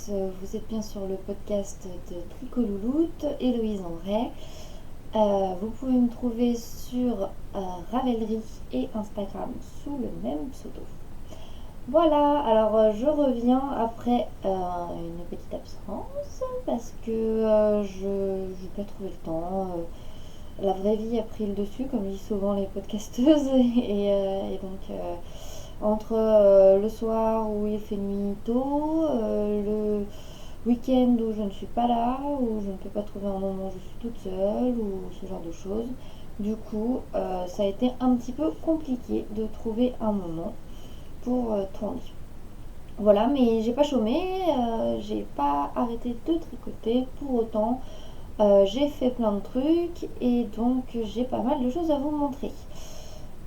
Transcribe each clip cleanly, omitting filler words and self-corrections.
tous, vous êtes bien sur le podcast de Tricolouloute, Héloïse André. Vous pouvez me trouver sur Ravelry et Instagram sous le même pseudo. Voilà, alors je reviens après une petite absence parce que je n'ai pas trouvé le temps. La vraie vie a pris le dessus, comme disent souvent les podcasteuses, et donc entre le soir où il fait nuit tôt, le week-end où je ne suis pas là, où je ne peux pas trouver un moment où je suis toute seule, ou ce genre de choses. Du coup, ça a été un petit peu compliqué de trouver un moment pour tourner. Voilà, mais j'ai pas chômé, j'ai pas arrêté de tricoter pour autant. J'ai fait plein de trucs et donc j'ai pas mal de choses à vous montrer.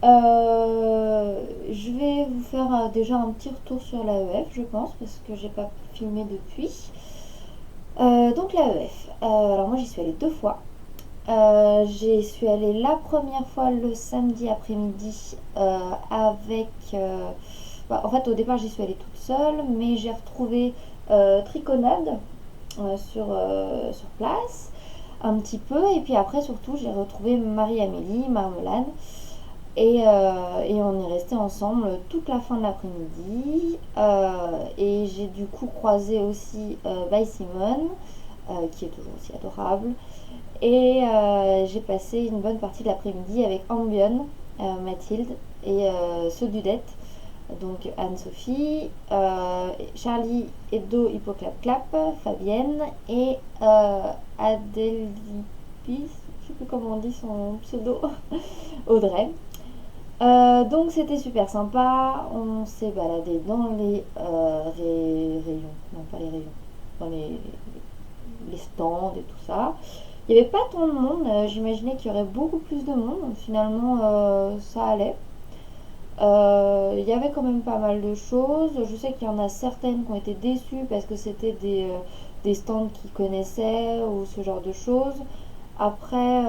Je vais vous faire déjà un petit retour sur l'AEF, je pense, parce que j'ai pas filmé depuis. Donc l'AEF, alors moi j'y suis allée 2 fois. J'y suis allée la première fois le samedi après-midi avec... en fait au départ j'y suis allée toute seule, mais j'ai retrouvé Triconade sur place un petit peu, et puis après surtout j'ai retrouvé Marie-Amélie, Marmelade. Et on est resté ensemble toute la fin de l'après-midi. Et j'ai du coup croisé aussi By Simone, qui est toujours aussi adorable. Et j'ai passé une bonne partie de l'après-midi avec Ambion, Mathilde et Sodudette. Donc Anne-Sophie, Charlie Hebdo Hippoclap Clap, Fabienne et Adélipis, je ne sais plus comment on dit son pseudo, Audrey. Donc c'était super sympa, on s'est baladé dans les rayons, non pas les rayons, dans les stands et tout ça. Il n'y avait pas tant de monde, j'imaginais qu'il y aurait beaucoup plus de monde, finalement ça allait. Il y avait quand même pas mal de choses, je sais qu'il y en a certaines qui ont été déçues parce que c'était des stands qu'ils connaissaient ou ce genre de choses. Après...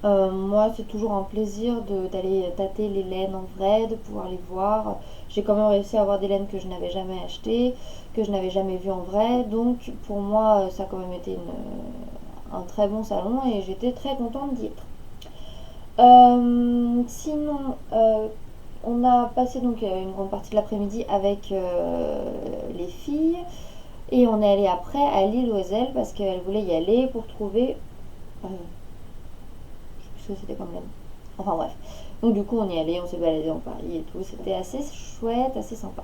moi, c'est toujours un plaisir d'aller tâter les laines en vrai, de pouvoir les voir. J'ai quand même réussi à avoir des laines que je n'avais jamais achetées, que je n'avais jamais vues en vrai. Donc, pour moi, ça a quand même été un très bon salon et j'étais très contente d'y être. Sinon, on a passé donc une grande partie de l'après-midi avec les filles et on est allé après à l'île Oiselle parce qu'elle voulait y aller pour trouver... que c'était comme là. Enfin bref. Donc du coup on y allait, on s'est baladé dans Paris et tout. C'était assez chouette, assez sympa.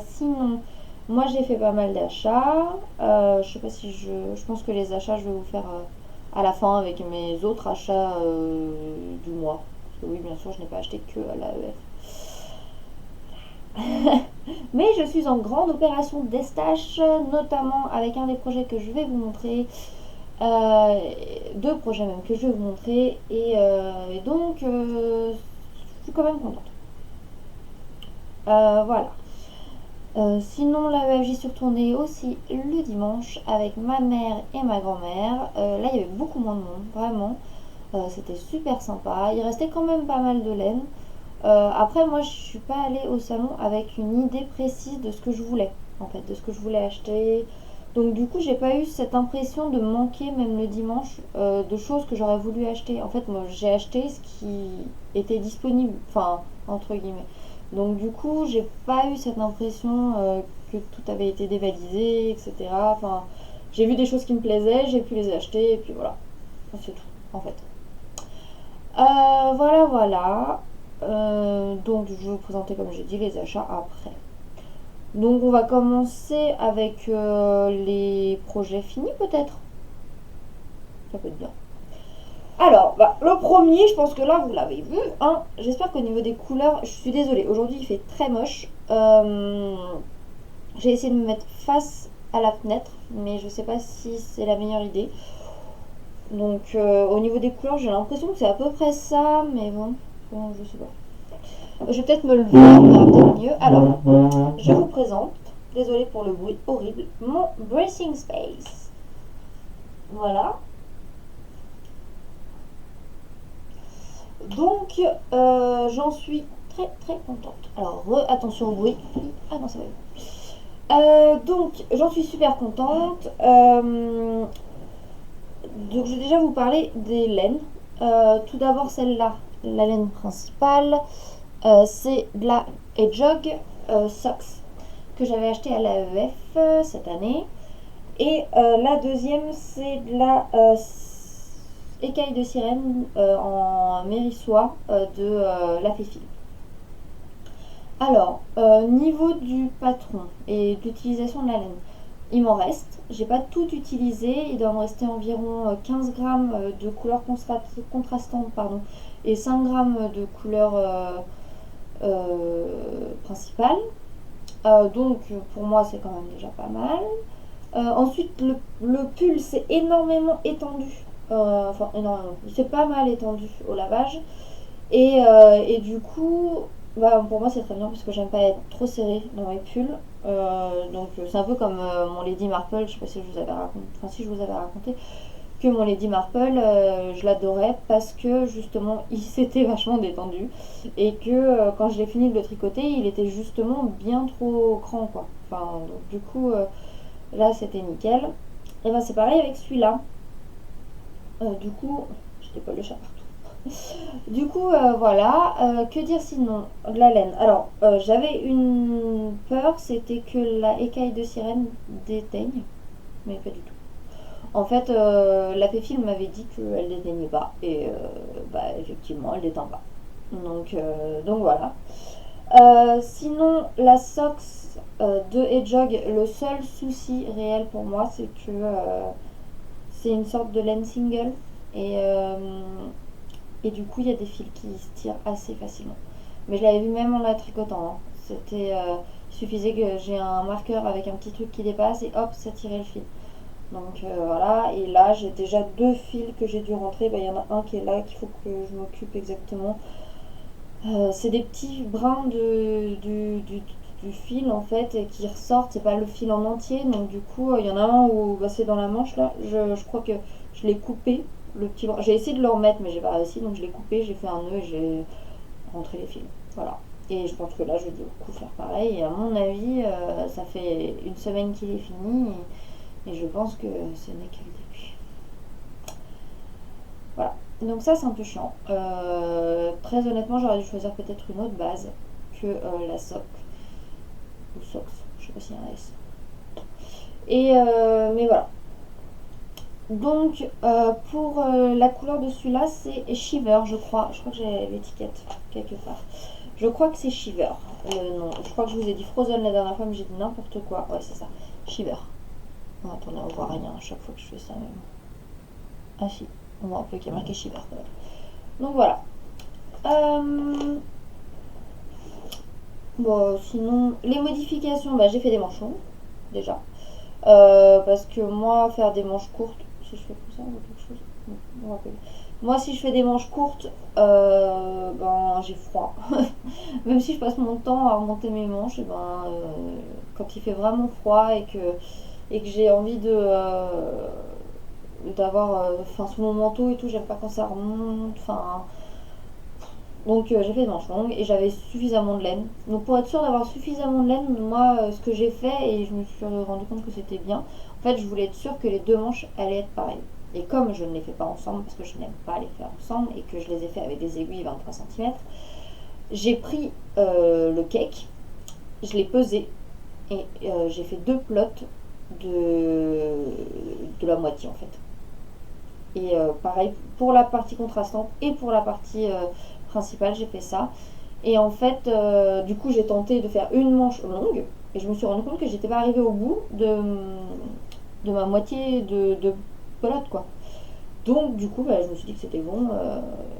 Sinon, moi j'ai fait pas mal d'achats. Je sais pas si je pense que les achats je vais vous faire à la fin avec mes autres achats du mois. Parce que oui bien sûr je n'ai pas acheté que à l'AEF. Mais je suis en grande opération d'estache, notamment avec un des projets que je vais vous montrer. 2 projets même que je vais vous montrer et donc je suis quand même contente. Voilà. Sinon là j'y suis retournée aussi le dimanche avec ma mère et ma grand-mère. Là il y avait beaucoup moins de monde, vraiment. C'était super sympa. Il restait quand même pas mal de laine. Après moi je suis pas allée au salon avec une idée précise de ce que je voulais, en fait, de ce que je voulais acheter. Donc du coup j'ai pas eu cette impression de manquer même le dimanche de choses que j'aurais voulu acheter. En fait moi j'ai acheté ce qui était disponible, enfin entre guillemets. Donc du coup j'ai pas eu cette impression que tout avait été dévalisé, etc. Enfin j'ai vu des choses qui me plaisaient, j'ai pu les acheter et puis voilà. C'est tout en fait. Voilà voilà. Donc je vais vous présenter comme j'ai dit les achats après. Donc on va commencer avec les projets finis peut-être. Ça peut être bien. Alors, le premier, je pense que là vous l'avez vu. Hein. J'espère qu'au niveau des couleurs, je suis désolée, aujourd'hui il fait très moche. J'ai essayé de me mettre face à la fenêtre, mais je sais pas si c'est la meilleure idée. Donc au niveau des couleurs, j'ai l'impression que c'est à peu près ça, mais bon je sais pas. Je vais peut-être me lever, ça va peut-être mieux. Alors, je vous présente, désolée pour le bruit horrible, mon Bracing Space. Voilà. Donc, j'en suis très très contente. Alors, attention au bruit. Ah non, ça va. Donc, j'en suis super contente. Donc, je vais déjà vous parler des laines. Tout d'abord, celle-là, la laine principale, c'est de la Hedgehog Socks que j'avais acheté à l'AEF cette année. Et la deuxième, c'est de la écaille de sirène en mérissoie de la Féfil. Alors, niveau du patron et d'utilisation de la laine, il m'en reste. J'ai pas tout utilisé. Il doit me rester environ 15 grammes de couleur contrastante pardon, et 5 grammes de couleur principale. Donc, pour moi, c'est quand même déjà pas mal. Ensuite, le pull s'est énormément étendu. Enfin, énormément. Il s'est pas mal étendu au lavage. Et du coup, bah, pour moi, c'est très bien parce que j'aime pas être trop serrée dans mes pulls. Donc, c'est un peu comme mon Lady Marple. Je sais pas si je vous avais raconté. Enfin, si je vous avais raconté que mon Lady Marple, je l'adorais parce que justement, il s'était vachement détendu. Et que quand je l'ai fini de le tricoter, il était justement bien trop grand, quoi. Enfin, donc, du coup. Là, c'était nickel. Et ben c'est pareil avec celui-là. Du coup, je décolle le chat partout. Du coup, voilà. Que dire sinon? De la laine. Alors, j'avais une peur, c'était que la écaille de sirène déteigne. Mais pas du tout. En fait, la Péfil m'avait dit qu'elle déteignait pas. Et bah, effectivement, elle déteint pas. Donc voilà. Sinon, la Sox de Hedgehog, le seul souci réel pour moi, c'est que c'est une sorte de laine single. Et, euh, et du coup, il y a des fils qui se tirent assez facilement. Mais je l'avais vu même en la tricotant, hein. Il suffisait que j'ai un marqueur avec un petit truc qui dépasse et hop, ça tirait le fil. Donc voilà, et là j'ai déjà deux fils que j'ai dû rentrer. Bah, il y en a un qui est là, qu'il faut que je m'occupe exactement. C'est des petits brins du fil en fait et qui ressortent, c'est pas le fil en entier, donc du coup il y en a un où bah, c'est dans la manche là, je crois que je l'ai coupé, le petit brin. J'ai essayé de le remettre mais j'ai pas réussi, donc je l'ai coupé, j'ai fait un nœud et j'ai rentré les fils. Voilà. Et je pense que là je vais du coup faire pareil et à mon avis ça fait une semaine qu'il est fini et je pense que ce n'est que le début. Voilà. Donc ça c'est un peu chiant. Très honnêtement j'aurais dû choisir peut-être une autre base que la sock ou socks, je sais pas s'il y a un S. Et mais voilà. Donc pour la couleur de celui-là c'est Shiver je crois. Je crois que j'ai l'étiquette quelque part. Je crois que c'est Shiver. Non, je crois que je vous ai dit Frozen la dernière fois mais j'ai dit n'importe quoi. Ouais c'est ça. Shiver. Non, attendez on voit rien à chaque fois que je fais ça même. Ah si. On voit un peu qu'il y a marqué Shiver. Donc voilà. Bon, sinon, les modifications, bah, j'ai fait des manchons, déjà. Parce que moi, faire des manches courtes, si je fais comme ça, ou quelque chose. Non, moi, si je fais des manches courtes, ben, j'ai froid. Même si je passe mon temps à remonter mes manches, et ben, quand il fait vraiment froid et que j'ai envie d'avoir, enfin, sous mon manteau et tout, j'aime pas quand ça remonte, enfin. Donc j'ai fait des manches longues et j'avais suffisamment de laine. Donc pour être sûre d'avoir suffisamment de laine, moi ce que j'ai fait et je me suis rendu compte que c'était bien, en fait je voulais être sûre que les deux manches allaient être pareilles. Et comme je ne les fais pas ensemble parce que je n'aime pas les faire ensemble et que je les ai fait avec des aiguilles 23 cm, j'ai pris le cake, je l'ai pesé et j'ai fait deux plots de la moitié en fait. Et pareil pour la partie contrastante et pour la partie principale, j'ai fait ça. Et en fait, du coup, j'ai tenté de faire une manche longue et je me suis rendu compte que j'étais pas arrivée au bout de ma moitié de pelote, quoi. Donc, du coup, bah, je me suis dit que c'était bon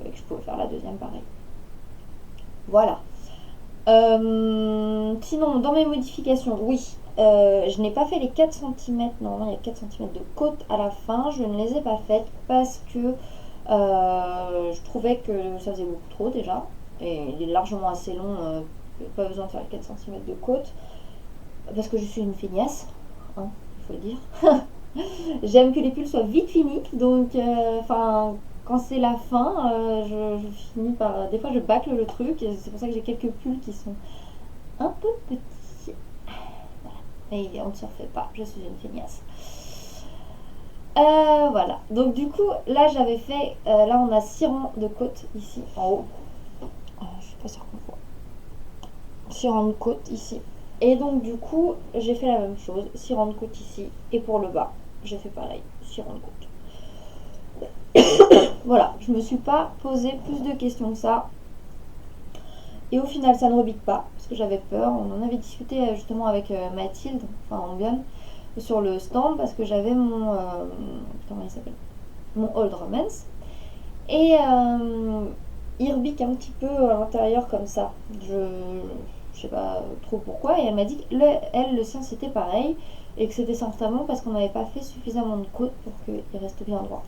et que je pouvais faire la deuxième pareil. Voilà. Sinon, dans mes modifications, oui, je n'ai pas fait les 4 cm. Normalement, il y a 4 cm de côte à la fin. Je ne les ai pas faites parce que je trouvais que ça faisait beaucoup trop déjà. Et il est largement assez long. Pas besoin de faire les 4 cm de côte. Parce que je suis une feignasse, hein, il faut le dire. J'aime que les pulls soient vite finis. Donc, enfin, quand c'est la fin, je finis par. Des fois, je bâcle le truc. Et c'est pour ça que j'ai quelques pulls qui sont un peu petits. Voilà. Et on ne se refait pas, je suis une feignasse. Voilà, donc du coup, là j'avais fait, là on a 6 rangs de côtes ici, en haut. Je suis pas sûre qu'on voit. 6 rangs de côtes ici. Et donc du coup, j'ai fait la même chose, 6 rangs de côtes ici, et pour le bas, j'ai fait pareil, 6 rangs de côtes. Voilà, je me suis pas posé plus de questions que ça. Et au final, ça ne rebique pas, parce que j'avais peur. On en avait discuté justement avec Mathilde, enfin Ambion, sur le stand, parce que j'avais mon... comment il s'appelle, mon Old Romance. Et il rebique un petit peu à l'intérieur comme ça. Je sais pas trop pourquoi. Et elle m'a dit que le sien c'était pareil. Et que c'était certainement parce qu'on n'avait pas fait suffisamment de côtes pour qu'il reste bien droit.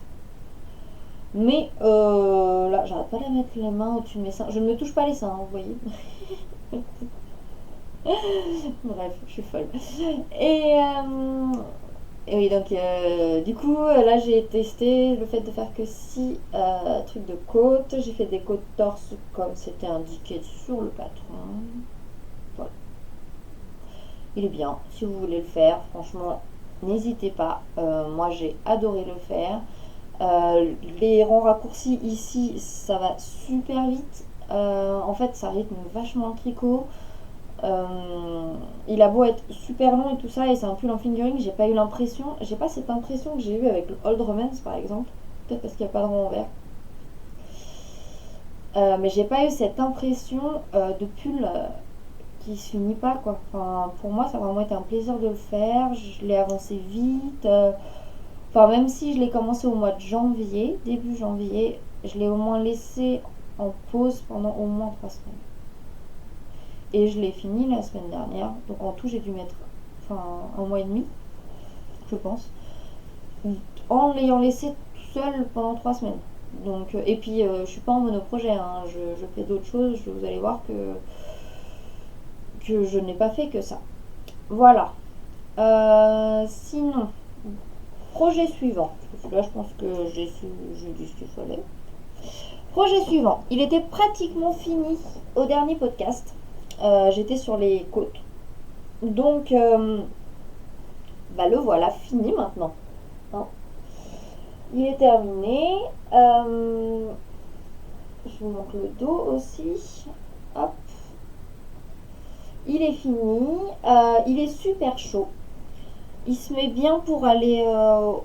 Mais là, j'arrête pas de mettre les mains au-dessus de mes seins. Je ne me touche pas les seins, vous voyez. Bref, je suis folle. Et, et oui, donc du coup, là j'ai testé le fait de faire que 6 trucs de côte. J'ai fait des côtes torse comme c'était indiqué sur le patron. Voilà. Il est bien, si vous voulez le faire, franchement, n'hésitez pas. Moi j'ai adoré le faire. Les rangs raccourcis ici, ça va super vite. En fait, ça rythme vachement le tricot. Il a beau être super long et tout ça, et c'est un pull en fingering, j'ai pas eu l'impression, j'ai pas cette impression que j'ai eu avec le Old Romance par exemple, peut-être parce qu'il n'y a pas de rond envers. Mais j'ai pas eu cette impression de pull qui se finit pas quoi. Enfin, pour moi, ça a vraiment été un plaisir de le faire. Je l'ai avancé vite. Enfin, même si je l'ai commencé au mois de janvier, début janvier, je l'ai au moins laissé en pause pendant au moins 3 semaines. Et je l'ai fini la semaine dernière. Donc en tout, j'ai dû mettre un mois et demi, je pense, en l'ayant laissé tout seul pendant 3 semaines. Donc, et puis, je suis pas en monoprojet, hein. Je fais d'autres choses. Vous allez voir que je n'ai pas fait que ça. Voilà. Sinon, projet suivant. Parce que là, je pense que j'ai dit ce qu'il fallait. Projet suivant. Il était pratiquement fini au dernier podcast. J'étais sur les côtes. Donc, le voilà fini maintenant. Hein. Il est terminé. Je vous montre le dos aussi. Hop. Il est fini. Il est super chaud. Il se met bien pour aller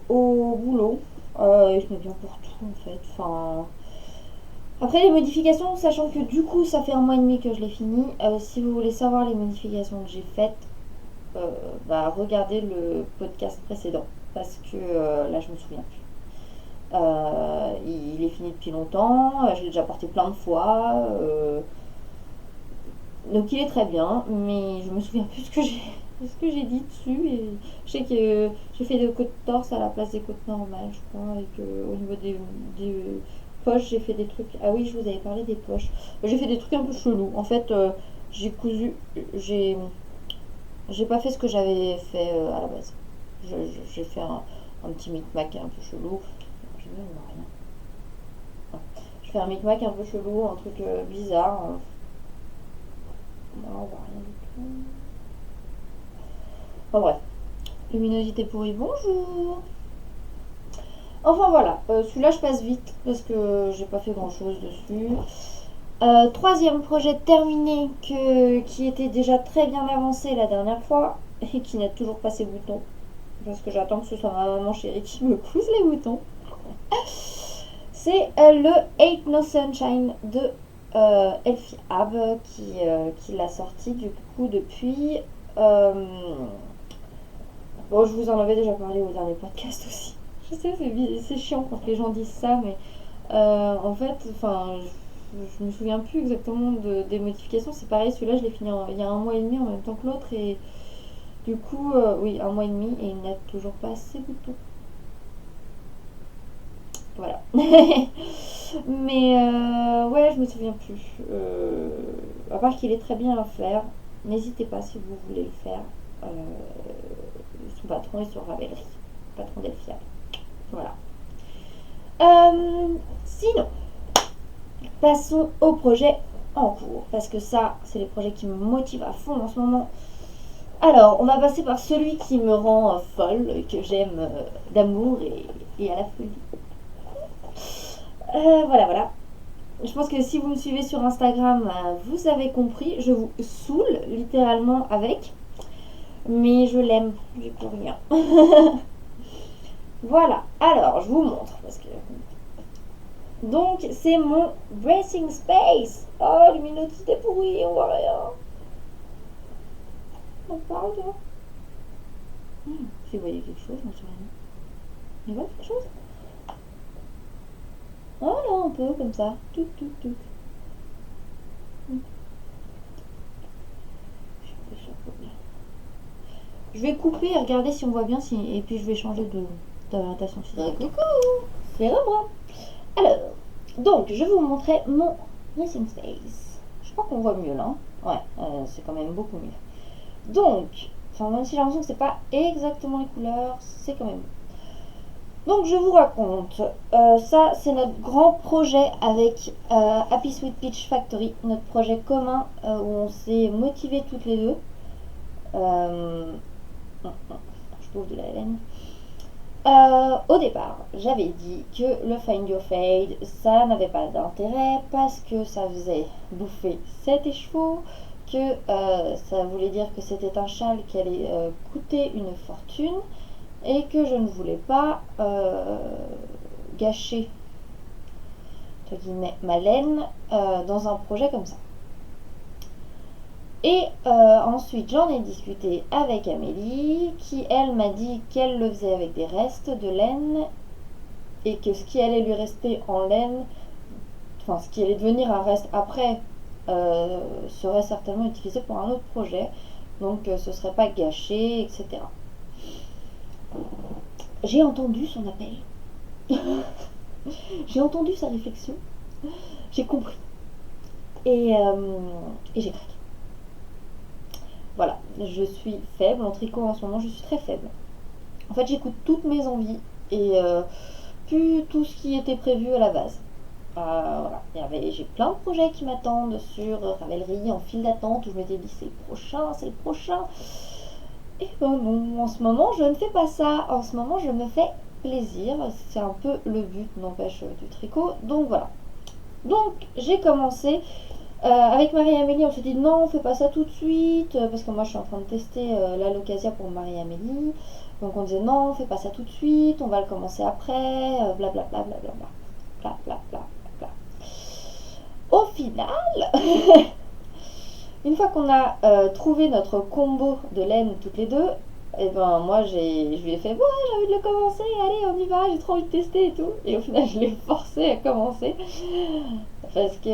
au boulot. Il se met bien pour tout en fait. Enfin, après les modifications, sachant que du coup ça fait un mois et demi que je l'ai fini. Si vous voulez savoir les modifications que j'ai faites, regardez le podcast précédent. Parce que là je me souviens plus. Il est fini depuis longtemps. Je l'ai déjà porté plein de fois. Donc il est très bien, mais je me souviens plus ce que j'ai dit dessus. Et je sais que j'ai fait des côtes torse à la place des côtes normales, je crois, et qu'au niveau des poches, j'ai fait des trucs. Ah oui, je vous avais parlé des poches. J'ai fait des trucs un peu chelous. En fait, j'ai cousu, j'ai pas fait ce que j'avais fait à la base. J'ai fait un petit micmac un peu chelou. Je ne vois rien. Je fais un micmac un peu chelou, un truc bizarre. Non, on voit rien du tout. Enfin bref. Luminosité pourrie, bonjour. Enfin voilà, celui-là je passe vite parce que j'ai pas fait grand chose dessus. Troisième projet terminé qui était déjà très bien avancé la dernière fois et qui n'a toujours pas ses boutons. Parce que j'attends que ce soit ma maman chérie qui me couse les boutons. C'est le Ain't No Sunshine de Elfie Ab qui l'a sorti du coup depuis... Bon, je vous en avais déjà parlé au dernier podcast aussi. Je sais, c'est chiant quand les gens disent ça, mais en fait, je me souviens plus exactement des modifications. C'est pareil, celui-là, je l'ai fini il y a un mois et demi en même temps que l'autre. Et du coup, oui, un mois et demi, et il n'a toujours pas assez de boutons. Voilà. Mais ouais, je me souviens plus. À part qu'il est très bien à faire, n'hésitez pas si vous voulez le faire. Son patron est sur Ravelry, patron Delphia. Voilà. Sinon, passons au projet en cours, parce que ça, c'est les projets qui me motivent à fond en ce moment. Alors, on va passer par celui qui me rend folle, que j'aime d'amour et à la folie. Voilà, voilà. Je pense que si vous me suivez sur Instagram, vous avez compris. Je vous saoule littéralement avec. Mais je l'aime, j'ai plus rien. Voilà, alors je vous montre. Parce que... Donc, c'est mon Bracing Space. Oh, luminosité pourrie, on voit rien. On parle de... Si vous voyez quelque chose, j'en sais rien. Il voit quelque chose? Oh là, un peu comme ça. Touc, touc, touc. Je vais couper et regarder si on voit bien. Et puis je vais changer d'orientation. Coucou, c'est moi. Alors, donc je vais vous montrer mon Racing Space. Je crois qu'on voit mieux là. Ouais, c'est quand même beaucoup mieux. Donc, enfin, même si j'ai l'impression que c'est pas exactement les couleurs, c'est quand même. Donc je vous raconte, ça c'est notre grand projet avec Happy Sweet Peach Factory, notre projet commun où on s'est motivés toutes les deux. Je trouve de la laine. Au départ, j'avais dit que le Find Your Fade, ça n'avait pas d'intérêt parce que ça faisait bouffer 7 écheveaux, que ça voulait dire que c'était un châle qui allait coûter une fortune et que je ne voulais pas gâcher entre guillemets, ma laine dans un projet comme ça. Et ensuite, j'en ai discuté avec Amélie, qui elle m'a dit qu'elle le faisait avec des restes de laine et que ce qui allait lui rester en laine, enfin ce qui allait devenir un reste après, serait certainement utilisé pour un autre projet, donc ce serait pas gâché, etc. J'ai entendu son appel, j'ai entendu sa réflexion, j'ai compris et j'ai craqué. Voilà, je suis faible en tricot en ce moment, je suis très faible. En fait, j'écoute toutes mes envies et plus tout ce qui était prévu à la base. Voilà, j'ai plein de projets qui m'attendent sur Ravelry en file d'attente où je m'étais dit c'est le prochain, c'est le prochain. Et ben non, en ce moment je ne fais pas ça. En ce moment je me fais plaisir. C'est un peu le but, n'empêche, du tricot. Donc voilà. Donc j'ai commencé. Avec Marie-Amélie, on s'est dit non, on fait pas ça tout de suite, parce que moi je suis en train de tester la Locasia pour Marie-Amélie. Donc on disait non, on fait pas ça tout de suite, on va le commencer après, blablabla, blablabla, blablabla, bla. Au final, une fois qu'on a trouvé notre combo de laine toutes les deux, et ben moi je lui ai fait ouais, j'ai envie de le commencer, allez on y va, j'ai trop envie de tester et tout. Et au final je l'ai forcé à commencer parce que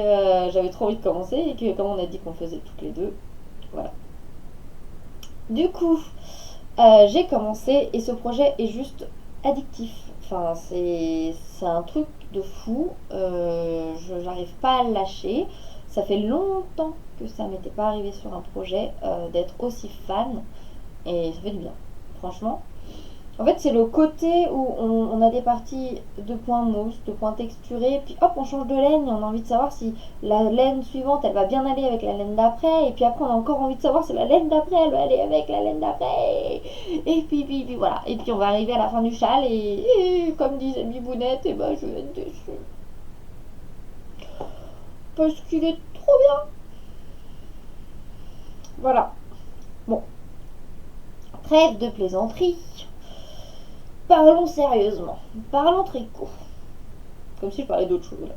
j'avais trop envie de commencer et que comme on a dit qu'on faisait toutes les deux, voilà. Du coup, j'ai commencé et ce projet est juste addictif. Enfin, c'est un truc de fou. J'arrive pas à le lâcher. Ça fait longtemps que ça m'était pas arrivé sur un projet d'être aussi fan et ça fait du bien. Franchement, en fait, c'est le côté où on a des parties de points mousse, de points texturés, puis hop, on change de laine et on a envie de savoir si la laine suivante, elle va bien aller avec la laine d'après, et puis après, on a encore envie de savoir si la laine d'après, elle va aller avec la laine d'après, et puis voilà. Et puis, on va arriver à la fin du châle, et comme disait Bibounette, et ben, je vais être déçue. Parce qu'il est trop bien. Voilà. Bon. Trêve de plaisanterie. Parlons sérieusement. Parlons tricot. Comme si je parlais d'autre chose là.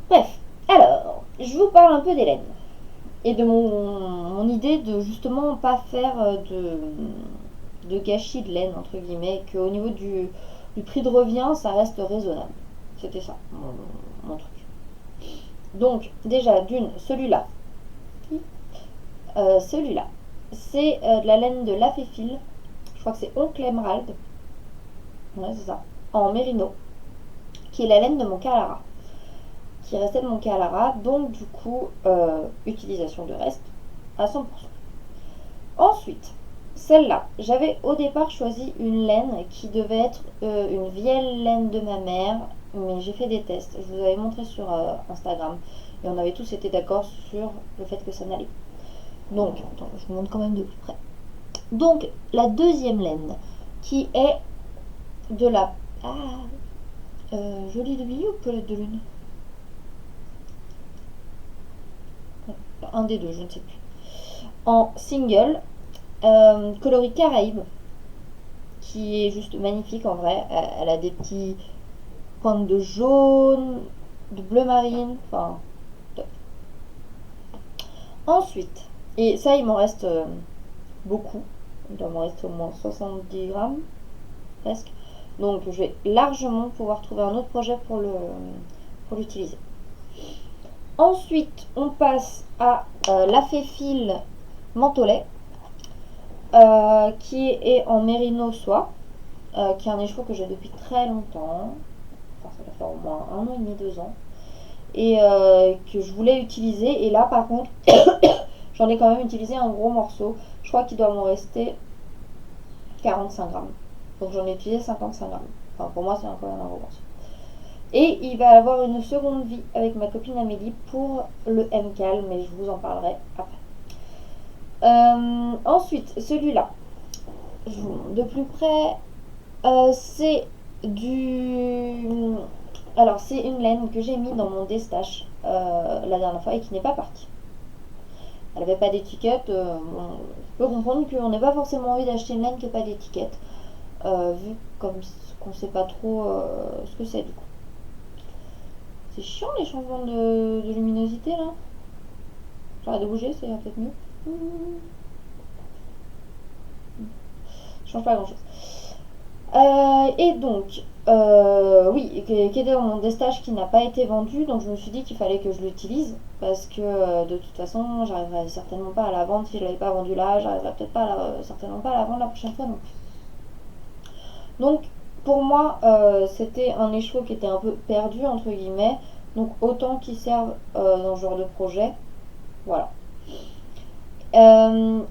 Bref, alors, je vous parle un peu des laines. Et de mon idée de justement pas faire de gâchis de laine, entre guillemets, qu'au niveau du prix de revient, ça reste raisonnable. C'était ça, mon truc. Donc, déjà, celui-là. Celui-là, c'est de la laine de La Féfile. Je crois que c'est Oncle Emerald. Ouais, c'est ça. En mérino. Qui est la laine de mon Calara. Qui restait de mon Calara. Donc, du coup, utilisation de reste à 100%. Ensuite, celle-là, j'avais au départ choisi une laine qui devait être une vieille laine de ma mère, mais j'ai fait des tests. Je vous avais montré sur Instagram et on avait tous été d'accord sur le fait que ça n'allait pas. Donc, attends, je vous montre quand même de plus près. Donc, la deuxième laine, qui est de la... Ah, jolie de billes ou pelette de lune? Un des deux, je ne sais plus. En single, coloris Caraïbes, qui est juste magnifique en vrai. Elle a des petits pointes de jaune, de bleu marine, enfin, top. Ensuite, et ça il m'en reste beaucoup, il doit m'en rester au moins 70 grammes, presque. Donc je vais largement pouvoir trouver un autre projet pour l'utiliser. Ensuite, on passe à la Féfile Mantelet, qui est en mérino soie, qui est un écheveau que j'ai depuis très longtemps. Enfin, ça doit faire au moins 1 an et demi, 2 ans. Et que je voulais utiliser. Et là, par contre, j'en ai quand même utilisé un gros morceau. Je crois qu'il doit m'en rester 45 grammes. Donc j'en ai utilisé 55 grammes. Enfin, pour moi, c'est quand même un gros morceau. Et il va avoir une seconde vie avec ma copine Amélie pour le MCAL, mais je vous en parlerai après. Ensuite, celui-là, je vous montre de plus près. C'est du... Alors, c'est une laine que j'ai mis dans mon destache la dernière fois et qui n'est pas partie. Elle n'avait pas d'étiquette. Je peux comprendre qu'on n'ait pas forcément envie d'acheter une laine qui n'a pas d'étiquette, vu comme qu'on ne sait pas trop ce que c'est du coup. C'est chiant les changements de luminosité là. J'arrête de bouger, c'est peut-être mieux. Je change pas grand chose. Et donc, oui, qui était dans mon destage qui n'a pas été vendu, donc je me suis dit qu'il fallait que je l'utilise parce que de toute façon, j'arriverai certainement pas à la vendre si je l'avais pas vendu là, j'arriverai peut-être pas certainement pas à la vendre la prochaine fois non plus. Donc, pour moi, c'était un écheveau qui était un peu perdu entre guillemets, donc autant qu'il serve dans ce genre de projet, voilà.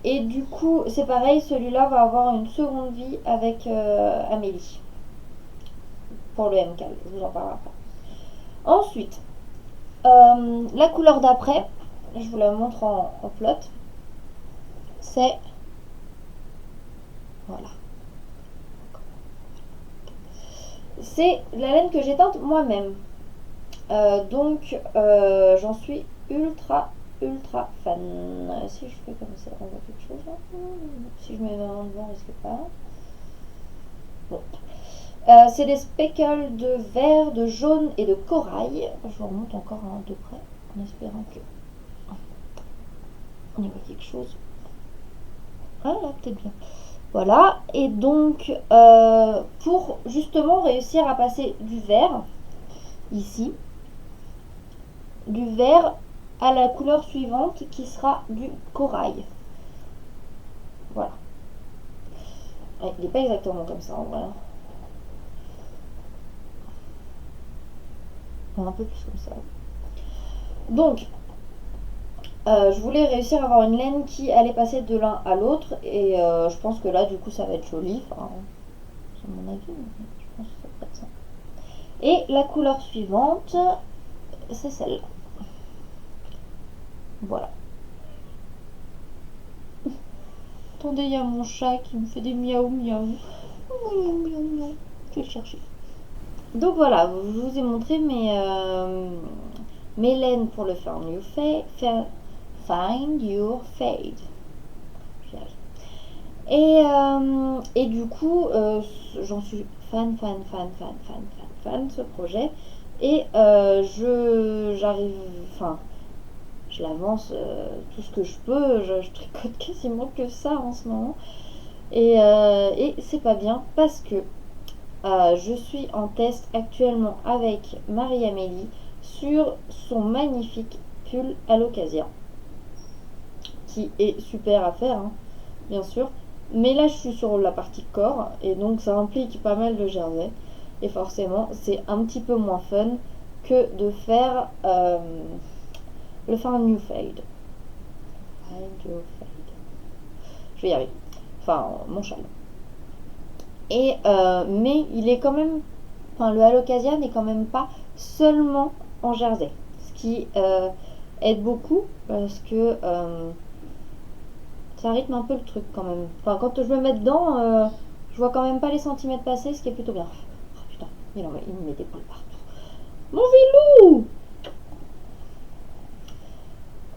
Et du coup, c'est pareil, celui-là va avoir une seconde vie avec Amélie pour le MCAL, je vous en parlerai après. Ensuite, la couleur d'après, je vous la montre en plot, c'est voilà, c'est la laine que j'ai teinte moi-même. Donc j'en suis ultra fan. Si je fais comme ça, on voit quelque chose là. Si je mets ma main devant, risque pas. Bon. C'est des speckles de vert, de jaune et de corail. Je vous remonte encore un de près en espérant que on y voit quelque chose. Ah là, peut-être bien. Voilà, et donc pour justement réussir à passer du vert, ici, du vert à la couleur suivante qui sera du corail. Voilà. Ouais, il n'est pas exactement comme ça en vrai. Un peu plus comme ça. Donc, je voulais réussir à avoir une laine qui allait passer de l'un à l'autre et je pense que là du coup ça va être joli. Enfin, c'est mon avis, mais je pense que ça va être ça. Et la couleur suivante, c'est celle-là. Voilà. Attendez, il y a mon chat qui me fait des miaou miaou. Miaou miaou miaou. Je vais le chercher. Donc voilà, je vous ai montré mes laines pour le Find Your Fade. Et du coup, j'en suis fan de ce projet. Et j'arrive, enfin, je l'avance tout ce que je peux. Je tricote quasiment que ça en ce moment. Et c'est pas bien parce que je suis en test actuellement avec Marie-Amélie sur son magnifique pull Alocasia qui est super à faire, hein, bien sûr. Mais là, je suis sur la partie corps et donc ça implique pas mal de jersey. Et forcément, c'est un petit peu moins fun que de faire le Find New Fade. Je vais y arriver. Enfin, mon châle. Et mais il est quand même, enfin le Alocasia n'est quand même pas seulement en jersey, ce qui aide beaucoup parce que Ça rythme un peu le truc quand même. Enfin, quand je me mets dedans, je vois quand même pas les centimètres passer, ce qui est plutôt bien. Oh putain, il me met des boules partout. Mon Vilou!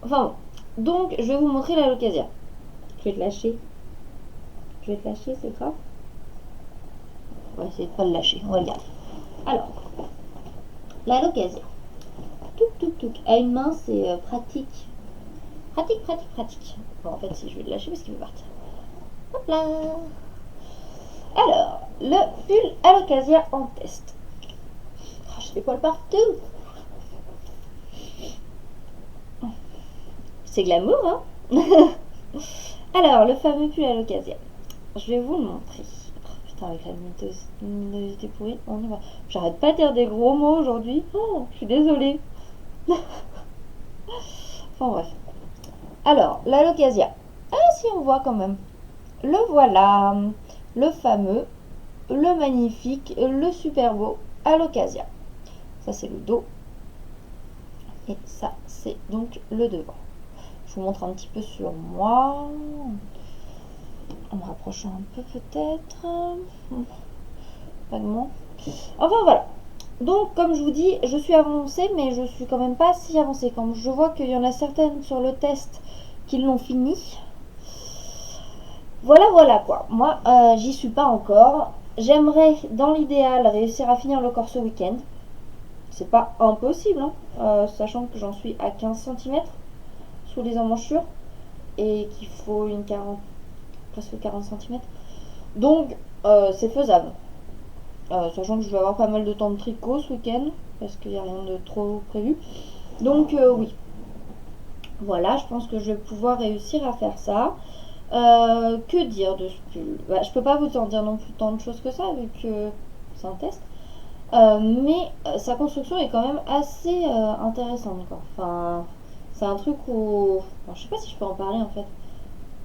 Enfin bon. Donc, je vais vous montrer la Locasia. Je vais te lâcher. Je vais te lâcher, c'est grave. On va essayer de pas le lâcher, on va le garder. Alors, la Locasia. Touc, touc, touc. À une main, c'est pratique. Pratique, pratique, pratique. Bon, en fait, si je vais le lâcher parce qu'il veut partir. Hop là. Alors, le pull Alocasia en test. Oh, j'ai des poils partout. C'est glamour, hein. Alors, le fameux pull Alocasia. Je vais vous le montrer. Oh, putain, avec la luminosité pourrie, on y va. J'arrête pas de dire des gros mots aujourd'hui. Oh, je suis désolée. Enfin bref. Alors, l'Alocasia. Ah, si on voit quand même. Le voilà. Le fameux, le magnifique, le super beau Alocasia. Ça, c'est le dos. Et ça, c'est donc le devant. Je vous montre un petit peu sur moi. En me rapprochant un peu peut-être. Vaguement. Enfin voilà. Donc comme je vous dis, je suis avancée, mais je suis quand même pas si avancée. Comme je vois qu'il y en a certaines sur le test qui l'ont fini. Voilà, voilà quoi. Moi, j'y suis pas encore. J'aimerais, dans l'idéal, réussir à finir le corps ce week-end. C'est pas impossible, hein, sachant que j'en suis à 15 cm sous les emmanchures et qu'il faut une 40, presque 40 cm. Donc, c'est faisable. Sachant que je vais avoir pas mal de temps de tricot ce week-end parce qu'il n'y a rien de trop prévu. Donc, oui. Voilà, je pense que je vais pouvoir réussir à faire ça. Que dire de ce pull? Bah, je peux pas vous en dire non plus tant de choses que ça vu que c'est un test. Mais sa construction est quand même assez intéressante quoi. Enfin, c'est un truc où... Bon, je sais pas si je peux en parler en fait.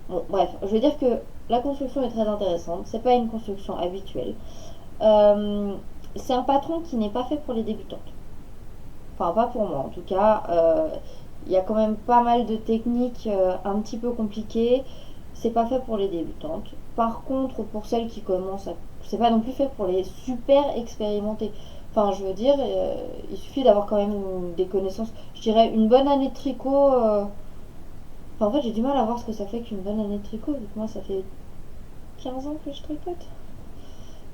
Bon, bref, je veux dire que la construction est très intéressante. C'est pas une construction habituelle. C'est un patron qui n'est pas fait pour les débutantes. Enfin, pas pour moi en tout cas. Il y a quand même pas mal de techniques un petit peu compliquées. C'est pas fait pour les débutantes. Par contre, pour celles qui commencent à... C'est pas non plus fait pour les super expérimentés. Enfin, je veux dire, il suffit d'avoir quand même des connaissances. Je dirais une bonne année de tricot. Enfin, en fait, j'ai du mal à voir ce que ça fait qu'une bonne année de tricot. Vu que moi, ça fait 15 ans que je tricote.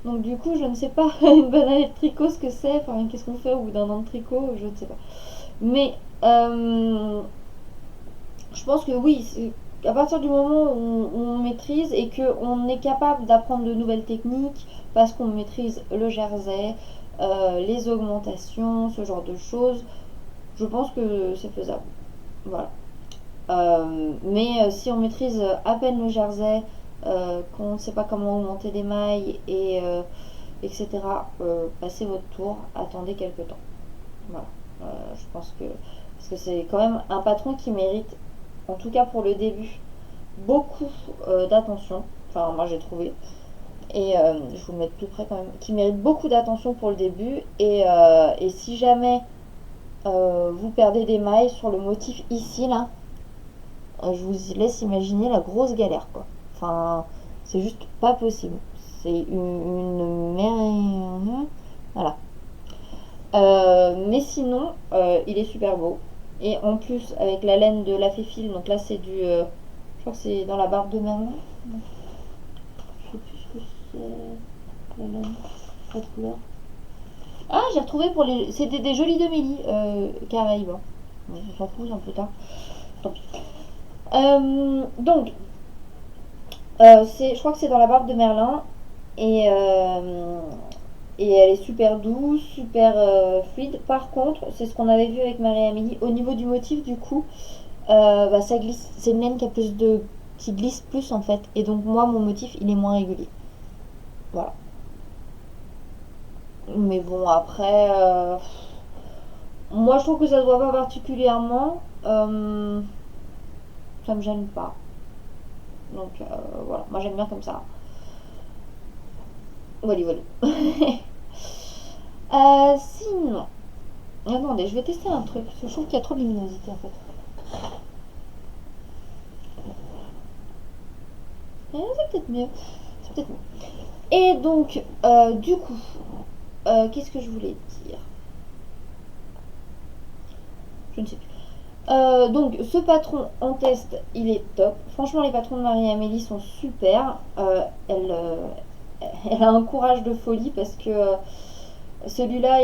Donc, du coup, je ne sais pas une bonne année de tricot ce que c'est. Enfin, qu'est-ce qu'on fait au bout d'un an de tricot, je ne sais pas. Mais, je pense que oui, à partir du moment où on maîtrise et qu'on est capable d'apprendre de nouvelles techniques, parce qu'on maîtrise le jersey, les augmentations, ce genre de choses, je pense que c'est faisable. Voilà. Mais si on maîtrise à peine le jersey, qu'on ne sait pas comment augmenter des mailles, et etc., passez votre tour, attendez quelques temps. Voilà. Je pense que... Parce que c'est quand même un patron qui mérite, en tout cas pour le début, beaucoup d'attention. Enfin, moi j'ai trouvé. Et je vais vous le mettre plus près quand même. Qui mérite beaucoup d'attention pour le début. Et si jamais vous perdez des mailles sur le motif ici, là, je vous laisse imaginer la grosse galère, quoi. Enfin, c'est juste pas possible. C'est une mer... Voilà. Mais sinon, il est super beau. Et en plus, avec la laine de la Féfil, donc là c'est du... je crois que c'est dans la barbe de Merlin. Je sais plus ce que c'est. La laine, pas de couleur. Ah, j'ai retrouvé pour les... C'était des jolis demi Caraïbes. Hein. On s'en fout, un peu tard. Tant pis. Donc, je crois que c'est dans la barbe de Merlin. Et, et elle est super douce, super fluide. Par contre, c'est ce qu'on avait vu avec Marie-Amélie. Au niveau du motif, du coup, bah, ça glisse. C'est une laine qui glisse plus en fait. Et donc, moi, mon motif, il est moins régulier. Voilà. Mais bon, après, moi, je trouve que ça se voit pas particulièrement. Ça me gêne pas. Donc, voilà. Moi, j'aime bien comme ça. Voilà, voilà. Sinon, attendez, je vais tester un truc. Parce que je trouve qu'il y a trop de luminosité en fait. peut-être mieux. C'est peut-être mieux. Et donc, du coup, qu'est-ce que je voulais dire? Je ne sais plus. Donc, ce patron en test, il est top. Franchement, les patrons de Marie-Amélie sont super. Elle a un courage de folie parce que celui-là,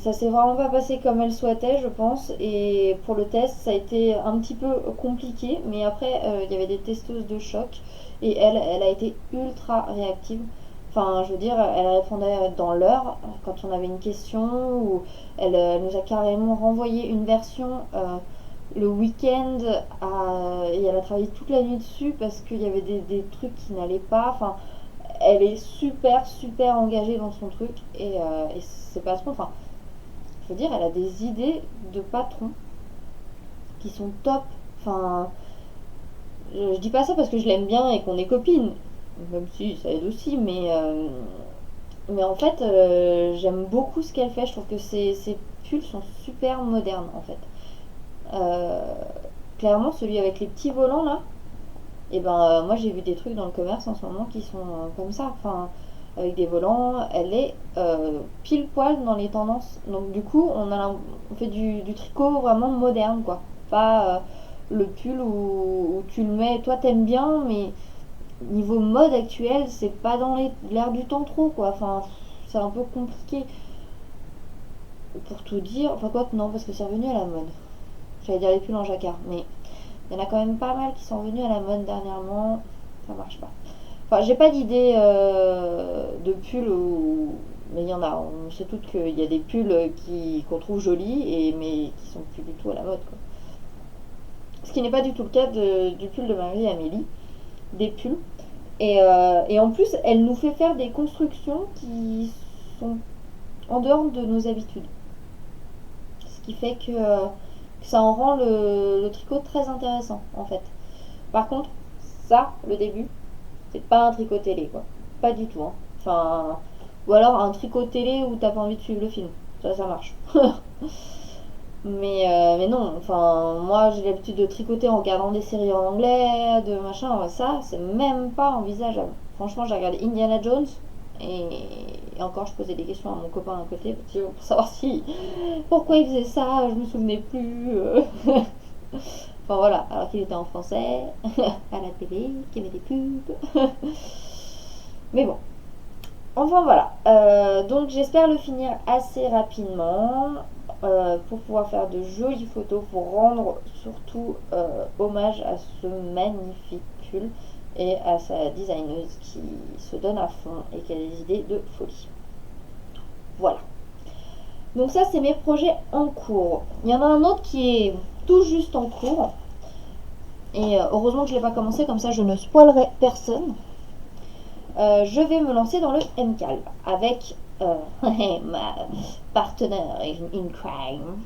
ça s'est vraiment pas passé comme elle souhaitait, je pense. Et pour le test, ça a été un petit peu compliqué. Mais après, il y avait des testeuses de choc. Et elle a été ultra réactive. Enfin, je veux dire, elle répondait dans l'heure quand on avait une question. Ou elle nous a carrément renvoyé une version le week-end. Et elle a travaillé toute la nuit dessus parce qu'il y avait des trucs qui n'allaient pas. Enfin, elle est super super engagée dans son truc et ses patrons, enfin je veux dire, elle a des idées de patron qui sont top. Enfin, je dis pas ça parce que je l'aime bien et qu'on est copines, même si ça aide aussi, mais en fait j'aime beaucoup ce qu'elle fait. Je trouve que ses pulls sont super modernes en fait. Euh, Clairement celui avec les petits volants là. Et ben moi j'ai vu des trucs dans le commerce en ce moment qui sont comme ça, enfin avec des volants, elle est pile poil dans les tendances. Donc du coup on fait du tricot vraiment moderne quoi. Pas le pull où tu le mets, toi t'aimes bien, mais niveau mode actuel c'est pas dans l'air du temps trop quoi. Enfin c'est un peu compliqué pour tout dire. Enfin quoi que non parce que c'est revenu à la mode. J'allais dire les pulls en jacquard, mais il y en a quand même pas mal qui sont venus à la mode dernièrement. Ça marche pas. Enfin, j'ai pas d'idée de pull mais il y en a. On sait toutes qu'il y a des pulls qu'on trouve jolis mais qui sont plus du tout à la mode quoi. Ce qui n'est pas du tout le cas du pull de Marie-Amélie. Des pulls. Et en plus, elle nous fait faire des constructions qui sont en dehors de nos habitudes. Ce qui fait que ça en rend le tricot très intéressant en fait. Par contre, ça, le début, c'est pas un tricot télé, quoi. Pas du tout, hein. Enfin, ou alors un tricot télé où t'as pas envie de suivre le film. Ça marche. Mais non, enfin, moi j'ai l'habitude de tricoter en regardant des séries en anglais, de machin, ça, c'est même pas envisageable. Franchement, j'ai regardé Indiana Jones et encore je posais des questions à mon copain à côté pour savoir si pourquoi il faisait ça, je me souvenais plus. Enfin voilà, alors qu'il était en français, à la télé, qu'il y avait des pubs. Mais bon, enfin voilà. Donc j'espère le finir assez rapidement pour pouvoir faire de jolies photos, pour rendre surtout hommage à ce magnifique pull et à sa designeuse qui se donne à fond et qui a des idées de folie. Voilà. Donc ça c'est mes projets en cours. Il y en a un autre qui est tout juste en cours. Et heureusement que je ne l'ai pas commencé, comme ça je ne spoilerai personne. Je vais me lancer dans le MCAL avec ma partenaire in crime,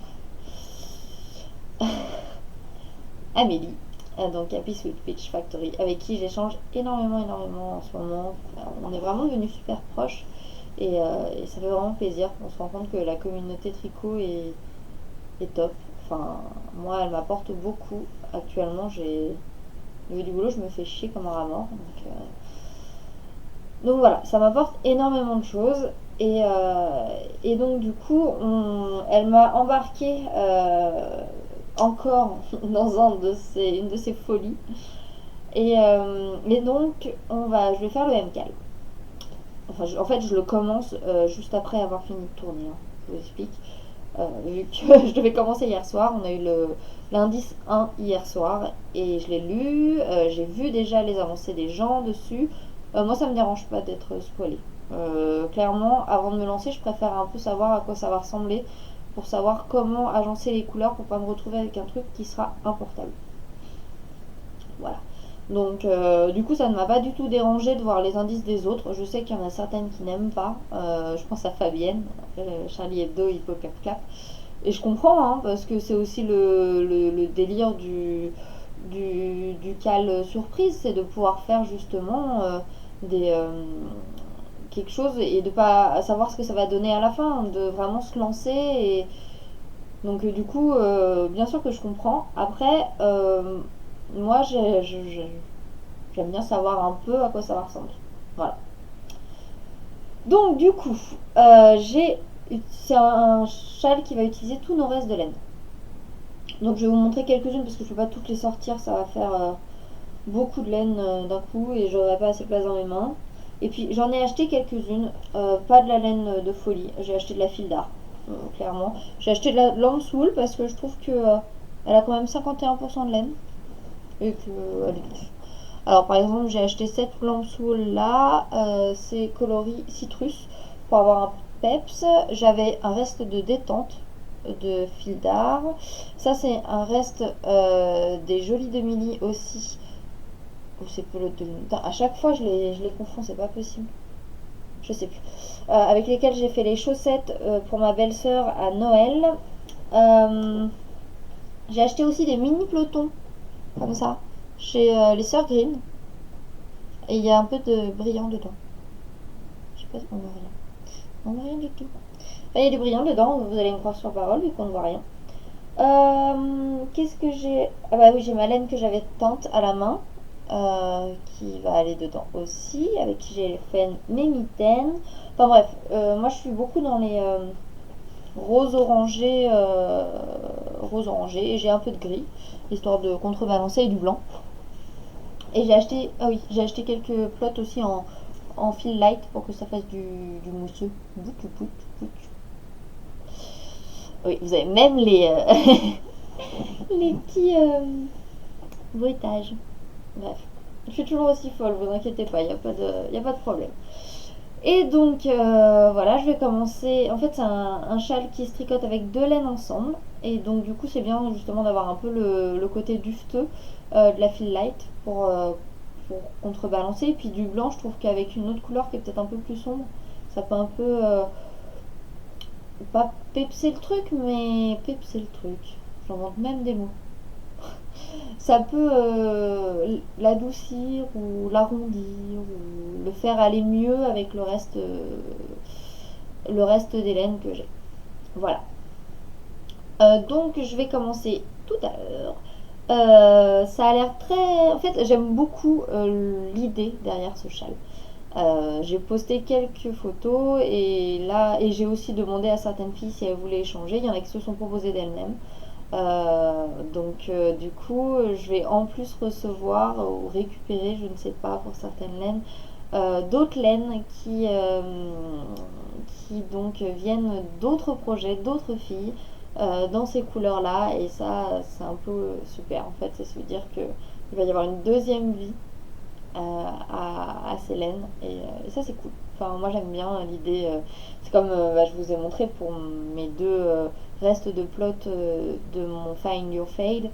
Amélie, donc Happy Sweet Peach Factory, avec qui j'échange énormément en ce moment. On est vraiment devenus super proches et ça fait vraiment plaisir. On se rend compte que la communauté tricot est top. Enfin, moi, elle m'apporte beaucoup. Actuellement, au niveau du boulot, je me fais chier comme un rat mort. Donc voilà, ça m'apporte énormément de choses. Et donc du coup, elle m'a embarqué encore dans une de ses folies. Et donc, je vais faire le MCAL. Enfin, en fait, je le commence juste après avoir fini de tourner. Hein. Je vous explique. Vu que je devais commencer hier soir, on a eu l'indice 1 hier soir et je l'ai lu. J'ai vu déjà les avancées des gens dessus. Moi, ça me dérange pas d'être spoilée. Clairement, avant de me lancer, je préfère un peu savoir à quoi ça va ressembler pour savoir comment agencer les couleurs pour pas me retrouver avec un truc qui sera importable. Voilà. Donc, du coup, ça ne m'a pas du tout dérangé de voir les indices des autres. Je sais qu'il y en a certaines qui n'aiment pas. Je pense à Fabienne, Charlie Hebdo, Hippo Cap Clap. Et je comprends, hein, parce que c'est aussi le délire du cal surprise, c'est de pouvoir faire justement des, quelque chose et de pas savoir ce que ça va donner à la fin, de vraiment se lancer. Et donc, du coup, bien sûr que je comprends. Après, moi, J'aime bien savoir un peu à quoi ça va ressembler. Voilà. Donc du coup, c'est un châle qui va utiliser tous nos restes de laine. Donc je vais vous montrer quelques-unes parce que je ne peux pas toutes les sortir, ça va faire beaucoup de laine d'un coup et j'aurai pas assez de place dans mes mains. Et puis j'en ai acheté quelques-unes, pas de la laine de folie, j'ai acheté de la fil d'art, clairement. J'ai acheté de la lamb's-wool parce que je trouve que elle a quand même 51% de laine et que elle est douce. Alors par exemple j'ai acheté cette lamb's-wool là, c'est coloris citrus pour avoir un peps. J'avais un reste de détente de fil d'art. Ça c'est un reste des jolis de Milly aussi. Ou c'est pelote de lune. À chaque fois je les confonds, c'est pas possible. Je sais plus. Avec lesquels j'ai fait les chaussettes pour ma belle-sœur à Noël. Euh, j'ai acheté aussi des mini pelotons comme ça chez les sœurs Green. Et il y a un peu de brillant dedans. Je sais pas si on voit rien. On voit rien du tout. Enfin, il y a du brillant dedans, vous allez me croire sur parole vu qu'on ne voit rien. Qu'est-ce que j'ai? Ah bah oui, j'ai ma laine que j'avais teinte à la main. Qui va aller dedans aussi, avec qui j'ai fait mes mitaines. Enfin bref, moi je suis beaucoup dans les roses orangés, et j'ai un peu de gris, histoire de contrebalancer et du blanc. Et j'ai acheté, ah oui, j'ai acheté quelques plots aussi en fil light pour que ça fasse du mousseux. Oui, vous avez même les petits bruitages. Bref, je suis toujours aussi folle, vous inquiétez pas, y a pas de problème. Et donc voilà, je vais commencer. En fait, c'est un châle qui se tricote avec deux laines ensemble. Et donc, du coup, c'est bien justement d'avoir un peu le côté dufteux de la fil light pour contrebalancer. Et puis du blanc, je trouve qu'avec une autre couleur qui est peut-être un peu plus sombre, ça peut un peu. Pas pepser le truc, mais pepser le truc. J'invente même des mots. Ça peut l'adoucir ou l'arrondir ou le faire aller mieux avec le reste des laines que j'ai. Voilà. Donc je vais commencer tout à l'heure. Ça a l'air très... En fait, j'aime beaucoup l'idée derrière ce châle. J'ai posté quelques photos et j'ai aussi demandé à certaines filles si elles voulaient échanger. Il y en a qui se sont proposées d'elles-mêmes. Du coup, je vais en plus recevoir ou récupérer, je ne sais pas, pour certaines laines, d'autres laines qui donc viennent d'autres projets, d'autres filles dans ces couleurs-là. Et ça, c'est un peu super en fait. Ça veut dire qu'il va y avoir une deuxième vie à ces laines et ça c'est cool. Enfin moi j'aime bien l'idée, c'est comme je vous ai montré pour mes deux restes de plot de mon Find Your Fade,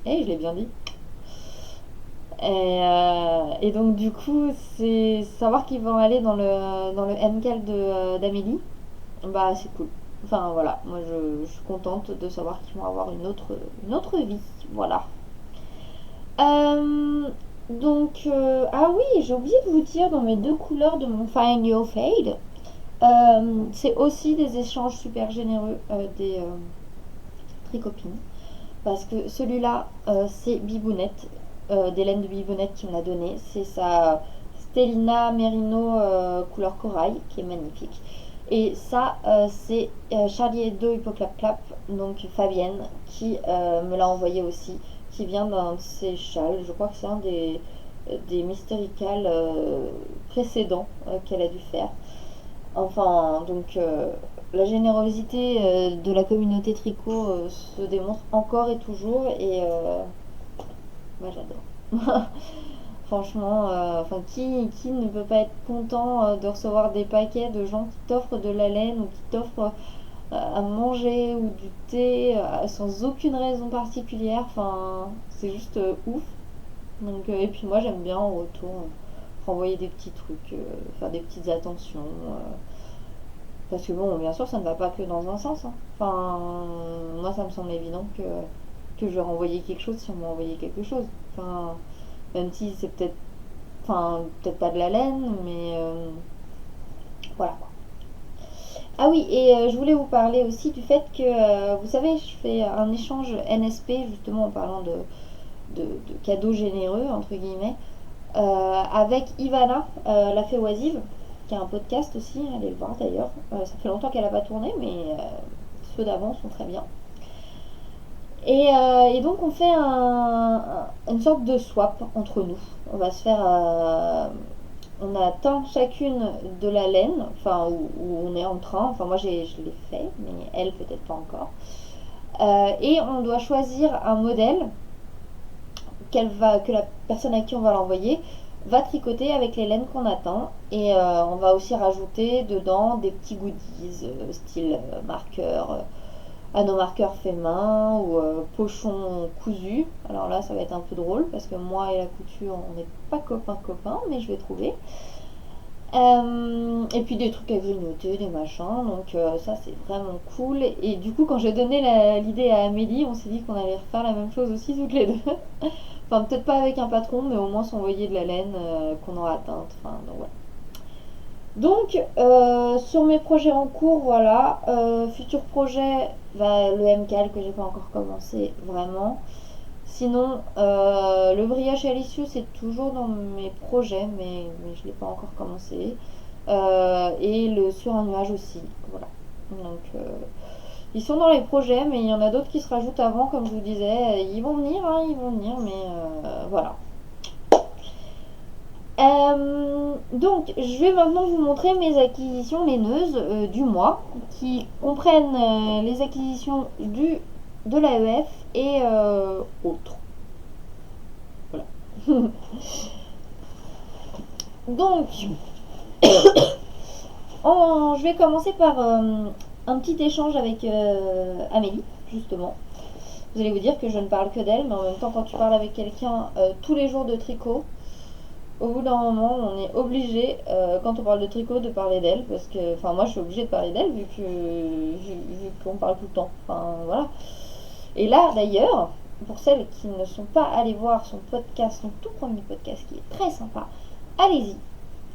et je l'ai bien dit. Et donc du coup c'est savoir qu'ils vont aller dans le MCAL d'Amélie, bah c'est cool. Enfin voilà, moi je suis contente de savoir qu'ils vont avoir une autre vie, voilà. Euh, ah oui, j'ai oublié de vous dire dans mes deux couleurs de mon Find Your Fade, c'est aussi des échanges super généreux des tricopines. Parce que celui-là, c'est Bibounette, d'Hélène de Bibounette qui me l'a donné. C'est sa Stellina Merino couleur corail qui est magnifique. Et ça, c'est Charlie Hebdo Hippoclap Clap, donc Fabienne, qui me l'a envoyé aussi, qui vient d'un de ses châles. Je crois que c'est un des Mystéricales précédents qu'elle a dû faire. Enfin, donc la générosité de la communauté tricot se démontre encore et toujours, et moi j'adore. Franchement, qui ne peut pas être content de recevoir des paquets de gens qui t'offrent de la laine ou qui t'offrent à manger ou du thé sans aucune raison particulière. Enfin, c'est juste ouf. Donc, et puis moi j'aime bien en retour renvoyer des petits trucs, faire des petites attentions. Parce que bon, bien sûr, ça ne va pas que dans un sens, hein. Enfin, moi ça me semble évident que je vais renvoyer quelque chose si on m'a envoyé quelque chose. Enfin, même si c'est peut-être, enfin, peut-être pas de la laine, mais voilà. Ah oui, et je voulais vous parler aussi du fait que, vous savez, je fais un échange NSP justement en parlant de cadeaux généreux, entre guillemets, avec Ivana, la fée oisive, qui a un podcast aussi, allez le voir d'ailleurs. Ça fait longtemps qu'elle n'a pas tourné, mais ceux d'avant sont très bien. Et donc on fait une sorte de swap entre nous. On va se faire... on a teint chacune de la laine, enfin où on est en train, enfin moi je l'ai fait, mais elle peut-être pas encore. Et on doit choisir un modèle que la personne à qui on va l'envoyer va tricoter avec les laines qu'on attend. Et on va aussi rajouter dedans des petits goodies, style marqueur, anneau marqueur fait main ou pochon cousu. Alors là, ça va être un peu drôle parce que moi et la couture, on n'est pas copains, mais je vais trouver. Et puis des trucs à grignoter, des machins, donc ça c'est vraiment cool. Et du coup, quand j'ai donné l'idée à Amélie, on s'est dit qu'on allait refaire la même chose aussi toutes les deux. Enfin, peut-être pas avec un patron, mais au moins s'envoyer de la laine qu'on aura atteinte. Enfin, donc voilà. Donc, sur mes projets en cours, voilà. Futur projet, le MCAL que j'ai pas encore commencé vraiment. Sinon, le brioche à l'issue, c'est toujours dans mes projets, mais je l'ai pas encore commencé. Et le sur un nuage aussi. Voilà. Donc, ils sont dans les projets, mais il y en a d'autres qui se rajoutent avant, comme je vous disais. Ils vont venir, hein, mais voilà. Donc, je vais maintenant vous montrer mes acquisitions laineuses du mois, qui comprennent les acquisitions de l'AEF et autres. Voilà. Donc, je vais commencer par un petit échange avec Amélie, justement. Vous allez vous dire que je ne parle que d'elle, mais en même temps, quand tu parles avec quelqu'un tous les jours de tricot, au bout d'un moment, on est obligé, quand on parle de tricot, de parler d'elle, parce que, enfin, moi, je suis obligée de parler d'elle vu qu'on parle tout le temps. Enfin, voilà. Et là, d'ailleurs, pour celles qui ne sont pas allées voir son podcast, son tout premier podcast, qui est très sympa, allez-y.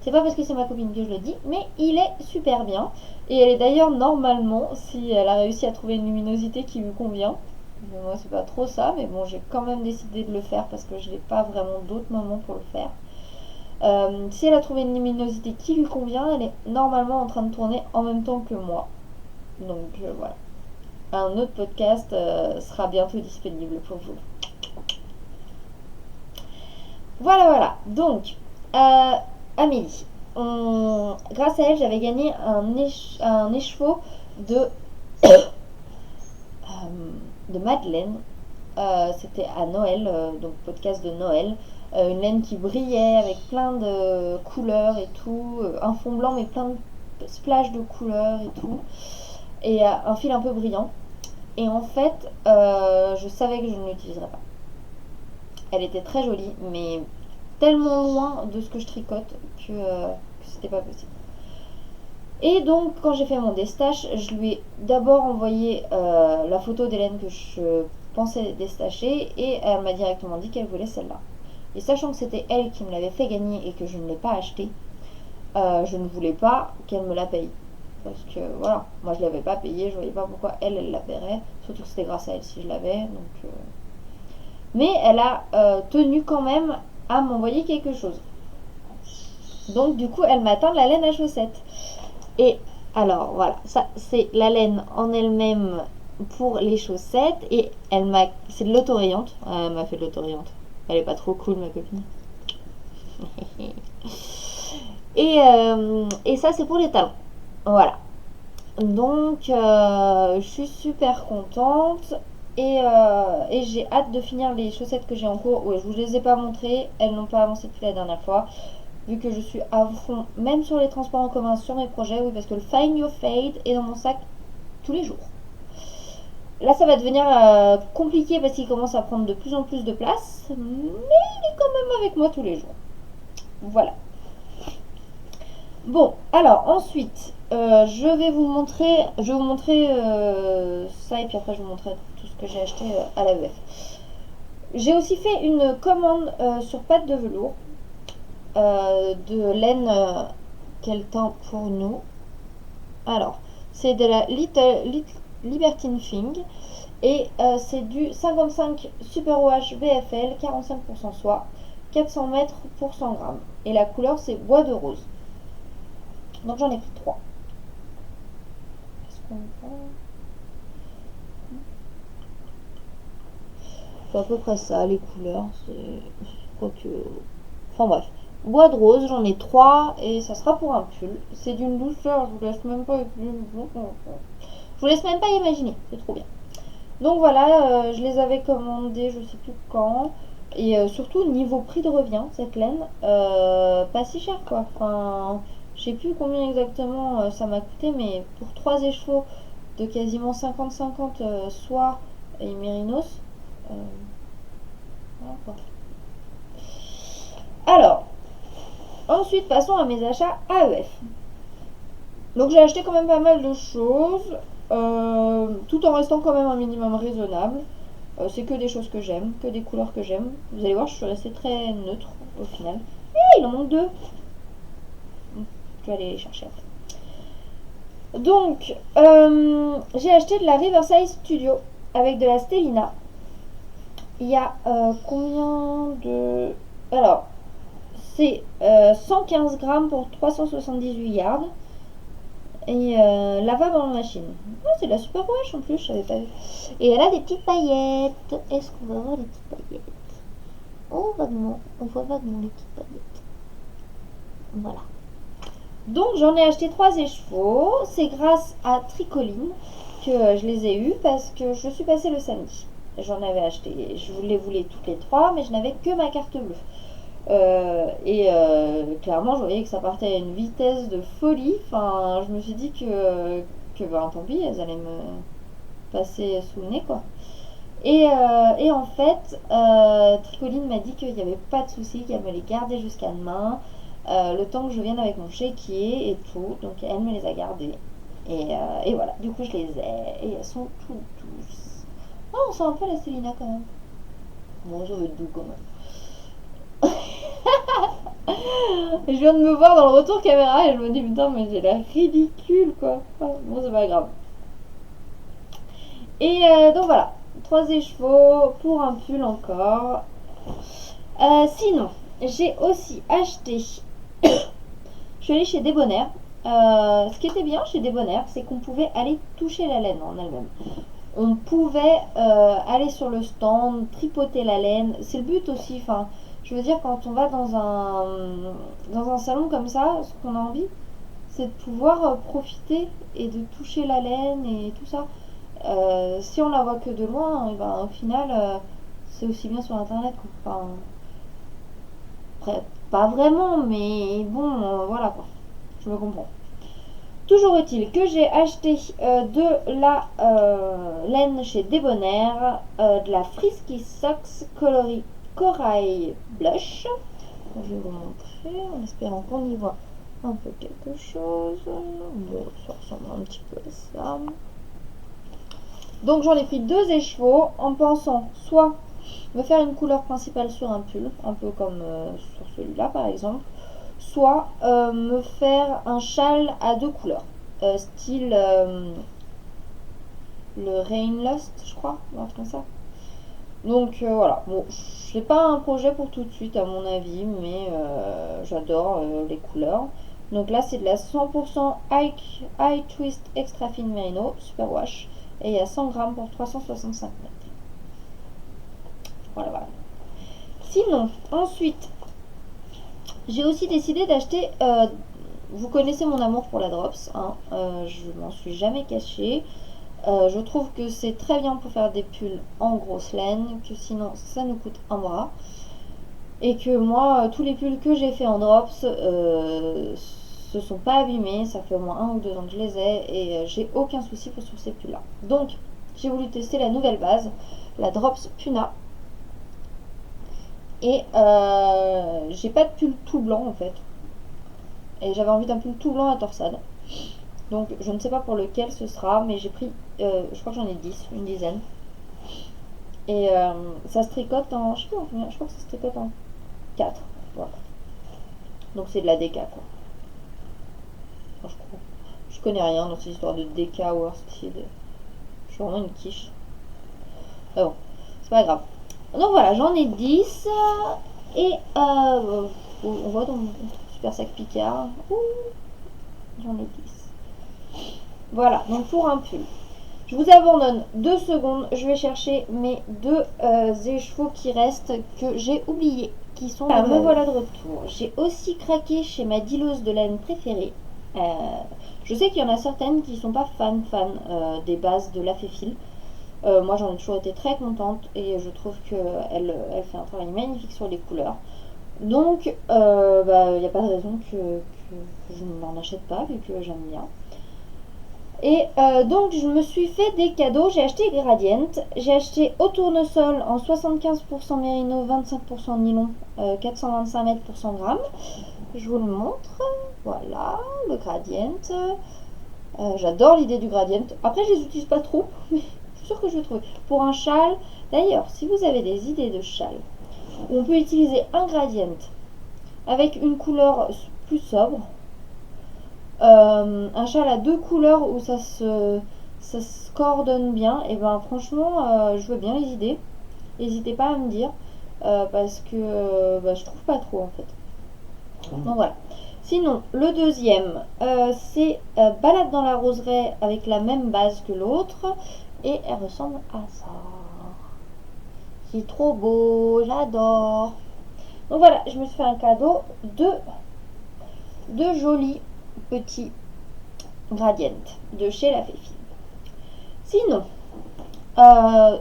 C'est pas parce que c'est ma copine que je le dis, mais il est super bien. Et elle est d'ailleurs normalement, si elle a réussi à trouver une luminosité qui lui convient. Moi, c'est pas trop ça, mais bon, j'ai quand même décidé de le faire parce que je n'ai pas vraiment d'autres moments pour le faire. Si elle a trouvé une luminosité qui lui convient, elle est normalement en train de tourner en même temps que moi. Donc voilà. Un autre podcast sera bientôt disponible pour vous. Voilà. Donc, Amélie. Grâce à elle, j'avais gagné un écheveau de, de Madeleine. C'était à Noël, donc podcast de Noël. Une laine qui brillait avec plein de couleurs et tout. Un fond blanc mais plein de splashes de couleurs et tout. Et un fil un peu brillant. Et en fait, je savais que je ne l'utiliserais pas. Elle était très jolie, mais tellement loin de ce que je tricote que c'était pas possible. Et donc, quand j'ai fait mon destache, je lui ai d'abord envoyé la photo d'Hélène que je pensais destacher et elle m'a directement dit qu'elle voulait celle-là. Et sachant que c'était elle qui me l'avait fait gagner et que je ne l'ai pas acheté, je ne voulais pas qu'elle me la paye. Parce que voilà, moi je l'avais pas payée, je voyais pas pourquoi elle la paierait. Surtout que c'était grâce à elle si je l'avais. Donc, mais elle a tenu quand même à m'envoyer quelque chose. Donc du coup, elle m'a teint la laine à chaussettes. Et alors voilà, ça c'est la laine en elle-même pour les chaussettes. Et c'est de l'autorayante. Elle m'a fait de l'autorayante. Elle est pas trop cool ma copine. Et ça c'est pour les talons. Voilà. Donc je suis super contente. Et j'ai hâte de finir les chaussettes que j'ai en cours. Ouais, je vous les ai pas montrées, elles n'ont pas avancé depuis la dernière fois. Vu que je suis à fond, même sur les transports en commun, sur mes projets, oui, parce que le Find Your Fade est dans mon sac tous les jours. Là, ça va devenir compliqué parce qu'il commence à prendre de plus en plus de place, mais il est quand même avec moi tous les jours. Voilà. Bon, alors ensuite, je vais vous montrer ça et puis après je vous montrerai tout ce que j'ai acheté à la l'AEF. J'ai aussi fait une commande sur pâte de velours de laine qu'elle teint pour nous. Alors, c'est de la Libertine Thing Et c'est du 55 Superwash VFL, 45% soie, 400 mètres pour 100 grammes. Et la couleur c'est bois de rose. Donc j'en ai pris 3. Est-ce qu'on voit? C'est à peu près ça, les couleurs. C'est quoi que. Enfin bref. Bois de rose, j'en ai 3 et ça sera pour un pull. C'est d'une douceur, je vous laisse même pas. Je vous laisse même pas imaginer, c'est trop bien. Donc voilà, je les avais commandés, je sais plus quand. Et surtout, niveau prix de revient, cette laine, pas si cher quoi. Enfin, je sais plus combien exactement ça m'a coûté, mais pour 3 écheveaux de quasiment 50-50 soie et mérinos. euh, voilà, quoi. Alors, ensuite, passons à mes achats AEF. Donc j'ai acheté quand même pas mal de choses, tout en restant quand même un minimum raisonnable. C'est que des choses que j'aime, que des couleurs que j'aime. Vous allez voir, je suis restée très neutre au final. Il en manque 2. Je vais aller les chercher après. Donc, j'ai acheté de la Riverside Studio avec de la Stellina. Il y a combien de... Alors, c'est 115 grammes pour 378 yards. Et lavable en machine. Ah, c'est de la super wash en plus, je savais pas vu. Et elle a des petites paillettes. Est-ce qu'on va voir les petites paillettes? Oh, vaguement. On voit vaguement les petites paillettes. Voilà. Donc j'en ai acheté 3 écheveaux. C'est grâce à Tricoline que je les ai eus parce que je suis passée le samedi. J'en avais acheté. Je les voulais toutes les 3, mais je n'avais que ma carte bleue. Clairement, je voyais que ça partait à une vitesse de folie. Enfin, je me suis dit que ben, tant pis, elles allaient me passer sous le nez, quoi. Et en fait, Tricoline m'a dit qu'il n'y avait pas de souci, qu'elle me les gardait jusqu'à demain, le temps que je vienne avec mon chéquier et tout. Donc, elle me les a gardées. Et voilà, du coup, je les ai. Et elles sont toutes douces. Oh, on sent un peu la Célina quand même. Bon, ça va être doux quand même. Je viens de me voir dans le retour caméra et je me dis putain mais j'ai l'air ridicule quoi. Bon c'est pas grave. Et donc voilà, 3 écheveaux pour un pull encore. Sinon, j'ai aussi acheté, je suis allée chez Débonnaire. Ce qui était bien chez Débonnaire, c'est qu'on pouvait aller toucher la laine en elle-même. On pouvait aller sur le stand, tripoter la laine. C'est le but aussi, enfin, je veux dire, quand on va dans un salon comme ça, ce qu'on a envie, c'est de pouvoir profiter et de toucher la laine et tout ça. Si on la voit que de loin, et ben, au final, c'est aussi bien sur internet. Enfin, après, pas vraiment, mais bon, voilà quoi. Je me comprends. Toujours est-il que j'ai acheté de la laine chez Débonnaire, de la Frisky Socks coloris Corail Blush. Je vais vous montrer en espérant qu'on y voit un peu quelque chose. Bon, ça ressemble un petit peu à ça. Donc j'en ai pris 2 écheveaux en pensant soit me faire une couleur principale sur un pull, un peu comme sur celui-là par exemple, soit me faire un châle à 2 couleurs, style le Rainlust je crois, ou un truc comme ça. Donc voilà, bon, c'est pas un projet pour tout de suite à mon avis, mais j'adore les couleurs. Donc là c'est de la 100% High Twist Extra Fine Merino Super Wash et il y a 100 grammes pour 365 mètres. Voilà, voilà. Sinon, ensuite, j'ai aussi décidé d'acheter. Vous connaissez mon amour pour la Drops, hein, je m'en suis jamais cachée. Je trouve que c'est très bien pour faire des pulls en grosse laine, que sinon ça nous coûte un bras. Et que moi, tous les pulls que j'ai fait en Drops se sont pas abîmés, ça fait au moins 1 ou 2 ans que je les ai et j'ai aucun souci sur ces pulls là. Donc, j'ai voulu tester la nouvelle base, la Drops Puna. Et j'ai pas de pull tout blanc en fait. Et j'avais envie d'un pull tout blanc à torsade. Donc je ne sais pas pour lequel ce sera, mais j'ai pris, je crois que j'en ai 10, une dizaine. Et ça se tricote en, je sais pas combien, je crois que ça se tricote en 4. Voilà. Donc c'est de la DK quoi. Enfin, je crois. Je connais rien dans ces histoires de DK ou Worsted. Je suis vraiment une quiche. Bon, c'est pas grave. Donc voilà, j'en ai 10. Et on voit dans mon super sac Picard. Ouh, j'en ai 10. Voilà, donc pour un pull. Je vous abandonne 2 secondes. Je vais chercher mes 2 écheveaux qui restent, que j'ai oubliés. Qui sont... Ah, me voilà de retour. J'ai aussi craqué chez ma dealeuse de laine préférée. Je sais qu'il y en a certaines qui ne sont pas fans des bases de la Féfil. Moi j'en ai toujours été très contente et je trouve qu'elle fait un travail magnifique sur les couleurs. Donc il n'y a pas de raison que je n'en achète pas vu que j'aime bien. Et donc je me suis fait des cadeaux. J'ai acheté Gradient. J'ai acheté au tournesol en 75% mérino, 25% nylon, 425 mètres pour 100 grammes. Je vous le montre. Voilà le Gradient. J'adore l'idée du Gradient. Après je les utilise pas trop, mais je suis sûre que je vais trouver. Pour un châle, d'ailleurs si vous avez des idées de châle où on peut utiliser un Gradient avec une couleur plus sobre, un châle à 2 couleurs où ça se coordonne bien, et ben franchement je veux bien les idées. N'hésitez pas à me dire parce que je trouve pas trop en fait. Donc voilà. Sinon le deuxième c'est Balade dans la roseraie avec la même base que l'autre et elle ressemble à ça. C'est trop beau, j'adore. Donc voilà, je me suis fait un cadeau de jolis petits Gradient de chez la Féfil. Sinon,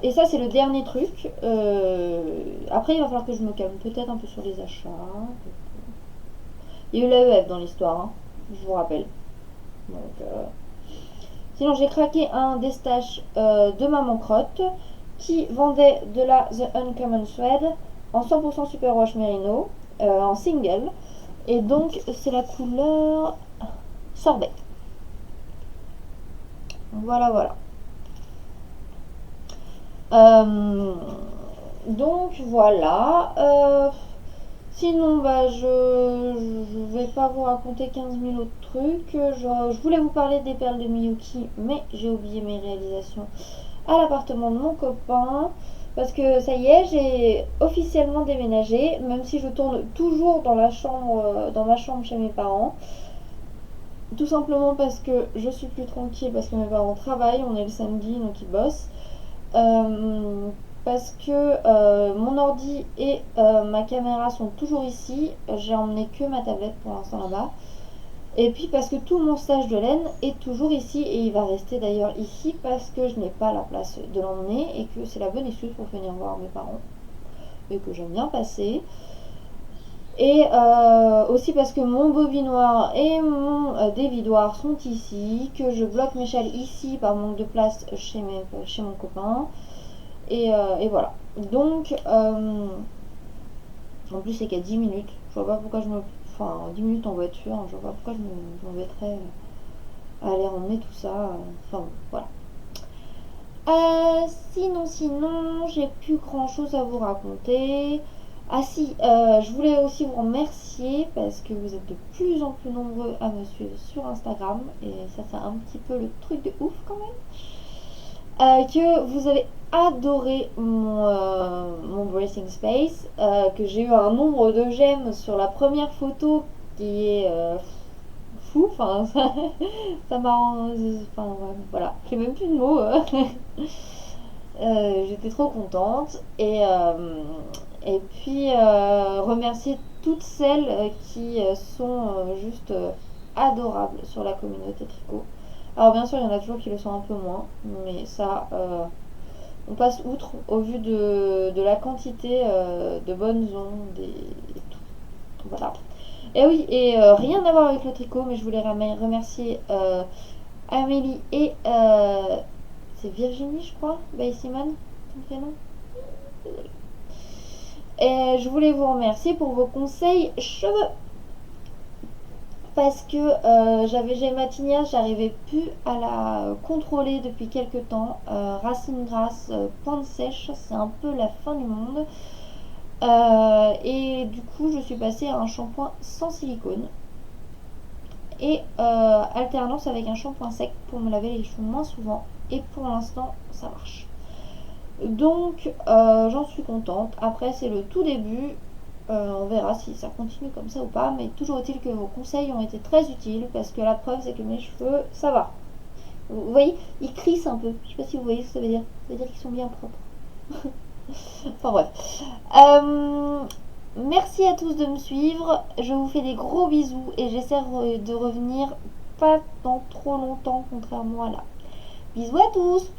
et ça c'est le dernier truc. Après il va falloir que je me calme peut-être un peu sur les achats. Il y a eu l'AEF dans l'histoire, hein, je vous rappelle. Donc, sinon j'ai craqué un Destache de Maman Crotte qui vendait de la The Uncommon Thread en 100% superwash mérino en single. Et donc c'est la couleur sorbet. Voilà, voilà. Donc voilà. Sinon, je vais pas vous raconter 15 000 autres trucs. Je voulais vous parler des perles de Miyuki, mais j'ai oublié mes réalisations à l'appartement de mon copain. Parce que ça y est, j'ai officiellement déménagé, même si je tourne toujours dans ma chambre chez mes parents. Tout simplement parce que je suis plus tranquille, parce que mes parents travaillent, on est le samedi, donc ils bossent. Parce que mon ordi et ma caméra sont toujours ici. J'ai emmené que ma tablette pour l'instant là-bas. Et puis parce que tout mon stage de laine est toujours ici et il va rester d'ailleurs ici parce que je n'ai pas la place de l'emmener et que c'est la bonne excuse pour venir voir mes parents et que j'aime bien passer. Et aussi parce que mon bobinoir et mon dévidoir sont ici, que je bloque mes châles ici par manque de place chez mon copain. Et voilà. Donc, en plus, c'est qu'à 10 minutes. Je vois pas pourquoi je me. Enfin, 10 minutes en voiture, hein, je vois pas pourquoi je m'embêterais à aller emmener tout ça. Enfin, voilà. Sinon, j'ai plus grand chose à vous raconter. Ah si, je voulais aussi vous remercier parce que vous êtes de plus en plus nombreux à me suivre sur Instagram. Et ça, c'est un petit peu le truc de ouf quand même. Que vous avez adoré mon Bracing Space, que j'ai eu un nombre de j'aime sur la première photo qui est fou, enfin ça m'a enfin voilà, j'ai même plus de mots. J'étais trop contente et puis remercier toutes celles qui sont juste adorables sur la communauté tricot. Alors bien sûr il y en a toujours qui le sont un peu moins, mais ça on passe outre au vu de la quantité de bonnes ondes et tout. Voilà. Et oui, et rien à voir avec le tricot, mais je voulais remercier Amélie et c'est Virginie, je crois, by Simone, ton prénom. Et je voulais vous remercier pour vos conseils cheveux. Parce que j'ai ma tignasse, j'arrivais plus à la contrôler depuis quelques temps. Racine grasse, pointe sèche, c'est un peu la fin du monde. Et du coup, je suis passée à un shampoing sans silicone. Et alternance avec un shampoing sec pour me laver les cheveux moins souvent. Et pour l'instant, ça marche. Donc j'en suis contente. Après c'est le tout début. On verra si ça continue comme ça ou pas. Mais toujours est-il que vos conseils ont été très utiles parce que la preuve c'est que mes cheveux, ça va. Vous voyez, ils crissent un peu. Je sais pas si vous voyez ce que ça veut dire. Ça veut dire qu'ils sont bien propres. Enfin bref. Merci à tous de me suivre. Je vous fais des gros bisous et j'essaie de revenir pas dans trop longtemps contrairement à là. Bisous à tous.